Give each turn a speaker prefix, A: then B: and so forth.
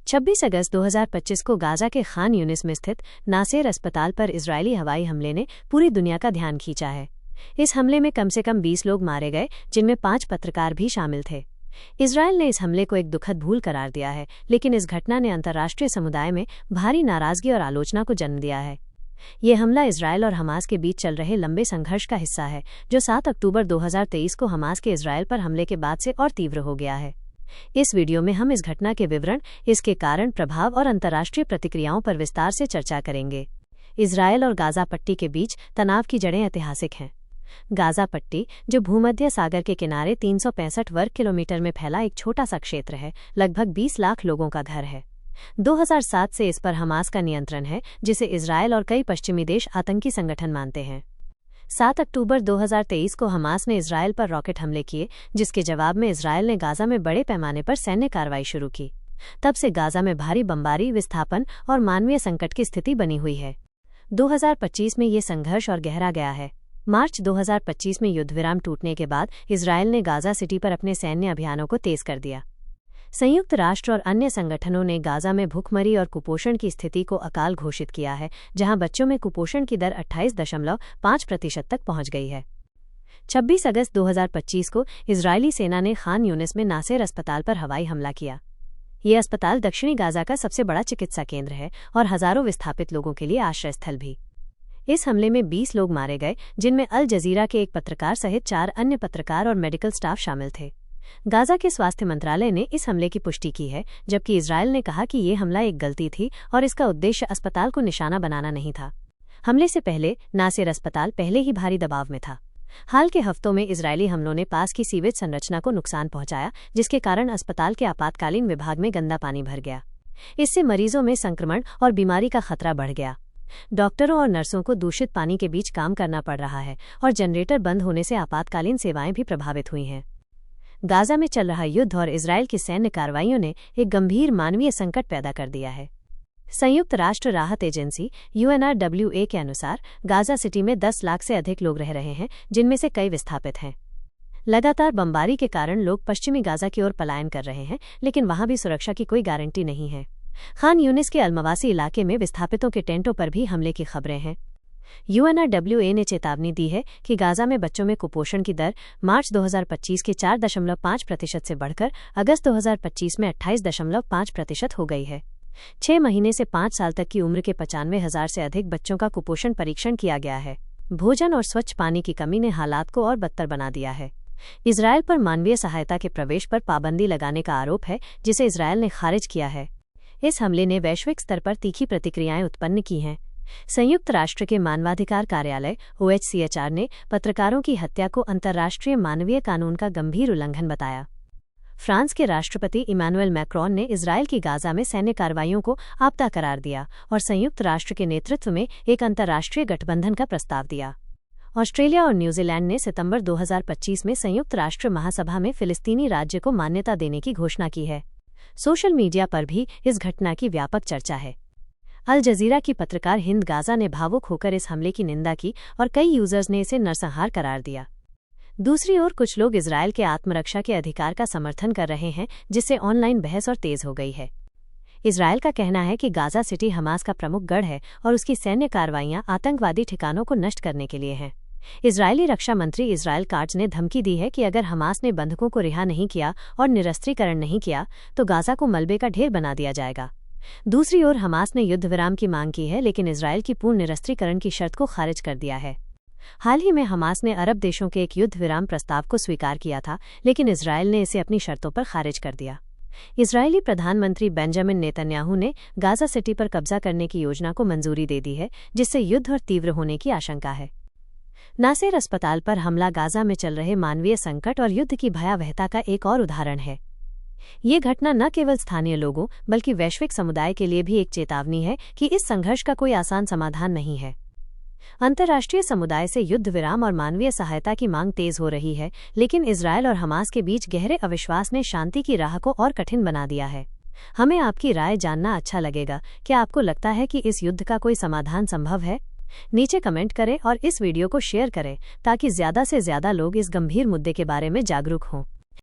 A: 26 अगस्त 2025 को गाजा के खान यूनिस में स्थित नासेर अस्पताल पर इजरायली हवाई हमले ने पूरी दुनिया का ध्यान खींचा है। इस हमले में कम से कम 20 लोग मारे गए, जिनमें 5 पत्रकार भी शामिल थे। इजरायल ने इस हमले को एक दुखद भूल करार दिया है, लेकिन इस घटना ने अंतर्राष्ट्रीय समुदाय में भारी नाराजगी और आलोचना को जन्म दिया है। ये हमला इजरायल और हमास के बीच चल रहे लंबे संघर्ष का हिस्सा है, जो 7 अक्टूबर 2023 को हमास के इजरायल पर हमले के बाद से और तीव्र हो गया है। इस वीडियो में हम इस घटना के विवरण, इसके कारण, प्रभाव और अंतर्राष्ट्रीय प्रतिक्रियाओं पर विस्तार से चर्चा करेंगे। इजरायल और गाजा पट्टी के बीच तनाव की जड़ें ऐतिहासिक हैं। गाजा पट्टी, जो भूमध्य सागर के किनारे 365 वर्ग किलोमीटर में फैला एक छोटा सा क्षेत्र है, लगभग 20 लाख लोगों का घर है। 2007 से इस पर हमास का नियंत्रण है, जिसे इजरायल और कई पश्चिमी देश आतंकी संगठन मानते हैं। 7 अक्टूबर 2023 को हमास ने इजरायल पर रॉकेट हमले किए, जिसके जवाब में इजरायल ने गाजा में बड़े पैमाने पर सैन्य कार्रवाई शुरू की। तब से गाजा में भारी बमबारी, विस्थापन और मानवीय संकट की स्थिति बनी हुई है। 2025 में ये संघर्ष और गहरा गया है। मार्च 2025 में युद्धविराम टूटने के बाद इजरायल ने गाजा सिटी पर अपने सैन्य अभियानों को तेज कर दिया। संयुक्त राष्ट्र और अन्य संगठनों ने गाजा में भूखमरी और कुपोषण की स्थिति को अकाल घोषित किया है, जहां बच्चों में कुपोषण की दर 28.5% तक पहुंच गई है। 26 अगस्त 2025 को इजरायली सेना ने खान यूनिस में नासेर अस्पताल पर हवाई हमला किया। ये अस्पताल दक्षिणी गाजा का सबसे बड़ा चिकित्सा केंद्र है और हजारों विस्थापित लोगों के लिए आश्रय स्थल भी। इस हमले में 20 लोग मारे गए, जिनमें अल जजीरा के एक पत्रकार सहित 4 अन्य पत्रकार और मेडिकल स्टाफ शामिल थे। गाजा के स्वास्थ्य मंत्रालय ने इस हमले की पुष्टि की है, जबकि इजरायल ने कहा कि ये हमला एक गलती थी और इसका उद्देश्य अस्पताल को निशाना बनाना नहीं था। हमले से पहले नासेर अस्पताल पहले ही भारी दबाव में था। हाल के हफ्तों में इजरायली हमलों ने पास की सीवेज संरचना को नुकसान पहुंचाया, जिसके कारण अस्पताल के आपातकालीन विभाग में गंदा पानी भर गया। इससे मरीजों में संक्रमण और बीमारी का खतरा बढ़ गया। डॉक्टरों और नर्सों को दूषित पानी के बीच काम करना पड़ रहा है और जनरेटर बंद होने से आपातकालीन सेवाएं भी प्रभावित हुई हैं। गाजा में चल रहा युद्ध और इजरायल की सैन्य कार्रवाइयों ने एक गंभीर मानवीय संकट पैदा कर दिया है। संयुक्त राष्ट्र राहत एजेंसी UNRWA के अनुसार गाजा सिटी में 10 लाख से अधिक लोग रह रहे हैं, जिनमें से कई विस्थापित हैं। लगातार बमबारी के कारण लोग पश्चिमी गाजा की ओर पलायन कर रहे हैं, लेकिन वहां भी सुरक्षा की कोई गारंटी नहीं है। खान यूनिस के अलमवासी इलाके में विस्थापितों के टेंटों पर भी हमले की खबरें हैं। UNRWA ने चेतावनी दी है कि गाजा में बच्चों में कुपोषण की दर मार्च 2025 के 4.5% से बढ़कर अगस्त 2025 में 28.5% हो गई है। 6 महीने से 5 साल तक की उम्र के 95,000 से अधिक बच्चों का कुपोषण परीक्षण किया गया है। भोजन और स्वच्छ पानी की कमी ने हालात को और बदतर बना दिया है। इजरायल पर मानवीय सहायता के प्रवेश पर पाबंदी लगाने का आरोप है, जिसे इजरायल ने खारिज किया है। इस हमले ने वैश्विक स्तर पर तीखी प्रतिक्रियाएं उत्पन्न की हैं। संयुक्त राष्ट्र के मानवाधिकार कार्यालय OHCHR ने पत्रकारों की हत्या को अंतर्राष्ट्रीय मानवीय कानून का गंभीर उल्लंघन बताया। फ्रांस के राष्ट्रपति इमैनुअल मैक्रोन ने इजरायल की गाजा में सैन्य कार्रवाइयों को आपदा करार दिया और संयुक्त राष्ट्र के नेतृत्व में एक अंतर्राष्ट्रीय गठबंधन का प्रस्ताव दिया। ऑस्ट्रेलिया और न्यूजीलैंड ने सितंबर 2025 में संयुक्त राष्ट्र महासभा में फिलिस्तीनी राज्य को मान्यता देने की घोषणा की है। सोशल मीडिया पर भी इस घटना की व्यापक चर्चा है। अल जजीरा की पत्रकार हिंद गाजा ने भावुक होकर इस हमले की निंदा की और कई यूजर्स ने इसे नरसंहार करार दिया। दूसरी ओर कुछ लोग इजरायल के आत्मरक्षा के अधिकार का समर्थन कर रहे हैं, जिससे ऑनलाइन बहस और तेज हो गई है। इजरायल का कहना है कि गाजा सिटी हमास का प्रमुख गढ़ है और उसकी सैन्य कार्रवाइयां आतंकवादी ठिकानों को नष्ट करने के लिए हैं। इजरायली रक्षा मंत्री इजराइल काट्ज ने धमकी दी है कि अगर हमास ने बंधकों को रिहा नहीं किया और निरस्त्रीकरण नहीं किया, तो गाजा को मलबे का ढेर बना दिया जाएगा। दूसरी ओर हमास ने युद्धविराम की मांग की है, लेकिन इजरायल की पूर्ण निरस्त्रीकरण की शर्त को खारिज कर दिया है। हाल ही में हमास ने अरब देशों के एक युद्धविराम प्रस्ताव को स्वीकार किया था, लेकिन इजरायल ने इसे अपनी शर्तों पर खारिज कर दिया। इजरायली प्रधानमंत्री बेंजामिन नेतन्याहू ने गाजा सिटी पर कब्जा करने की योजना को मंजूरी दे दी है, जिससे युद्ध और तीव्र होने की आशंका है। नासेर अस्पताल पर हमला गाजा में चल रहे मानवीय संकट और युद्ध की भयावहता का एक और उदाहरण है। ये घटना न केवल स्थानीय लोगों बल्कि वैश्विक समुदाय के लिए भी एक चेतावनी है कि इस संघर्ष का कोई आसान समाधान नहीं है। अंतर्राष्ट्रीय समुदाय से युद्ध विराम और मानवीय सहायता की मांग तेज हो रही है, लेकिन इजरायल और हमास के बीच गहरे अविश्वास ने शांति की राह को और कठिन बना दिया है। हमें आपकी राय जानना अच्छा लगेगा। क्या आपको लगता है कि इस युद्ध का कोई समाधान संभव है? नीचे कमेंट करें और इस वीडियो को शेयर करें ताकि ज़्यादा से ज़्यादा लोग इस गंभीर मुद्दे के बारे में जागरूक हों।